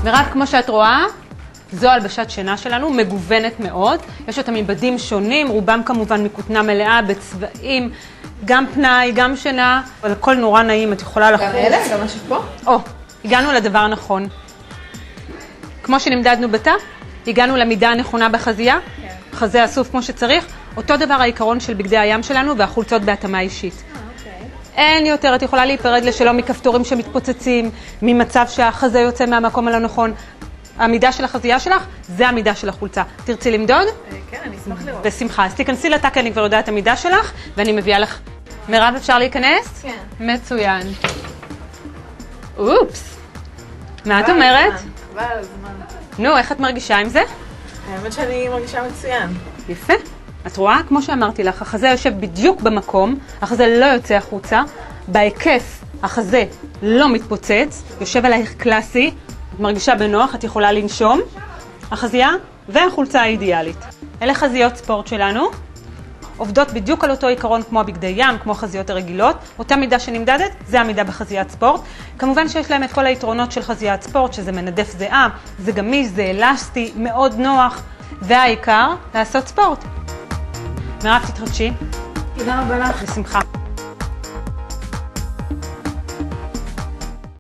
מירב, כמו שאת רואה, זו הלבשת שינה שלנו, מגוונת מאוד. יש אותה מבדים שונים, רובם כמובן מכותנה מלאה, בצבעים, גם פנאי, גם שינה, אבל הכל נורא נעים, את יכולה לחוץ. גם אלה? גם משהו פה? הגענו לדבר הנכון. כמו שנמדדנו בתא, הגענו למידה הנכונה בחזייה, חזה אסוף כמו שצריך, אותו דבר העיקרון של בגדי הים שלנו והחולצות בהתאמה אישית. אין יותר, את יכולה להיפרד לשלא מכפתורים שמתפוצצים, ממצב שהחזה יוצא מהמקום הלא נכון. המידה של החזייה שלך, זה המידה של החולצה. תרצי למדוד? כן, אני אשמח לראות. בשמחה. אז תיכנסי לתא, כי אני כבר יודעת את המידה שלך, ואני מביאה לך. מירב, אפשר להיכנס? כן. מצוין. אופס. מה את אומרת? חבל על הזמן. נו, איך את מרגישה עם זה? האמת שאני מרגישה מצוין. יפה. את רואה? כמו שאמרתי לך, החזה יושב בדיוק במקום, החזה לא יוצא החוצה, בהיקף החזה לא מתפוצץ, יושב עלייך קלאסי, את מרגישה בנוח, את יכולה לנשום, החזייה והחולצה האידיאלית. אלה חזיות ספורט שלנו, עובדות בדיוק על אותו עיקרון כמו הבגדי ים, כמו החזיות הרגילות, אותה מידה שנמדדת, זה המידה בחזיית ספורט. כמובן שיש להם את כל היתרונות של חזיית ספורט, שזה מנדף זיעה, זה גמיש, זה אלסטי, מאוד נוח, והעיקר, לעשות ספורט. מירב, תתרגשי. תודה רבה לך. בשמחה.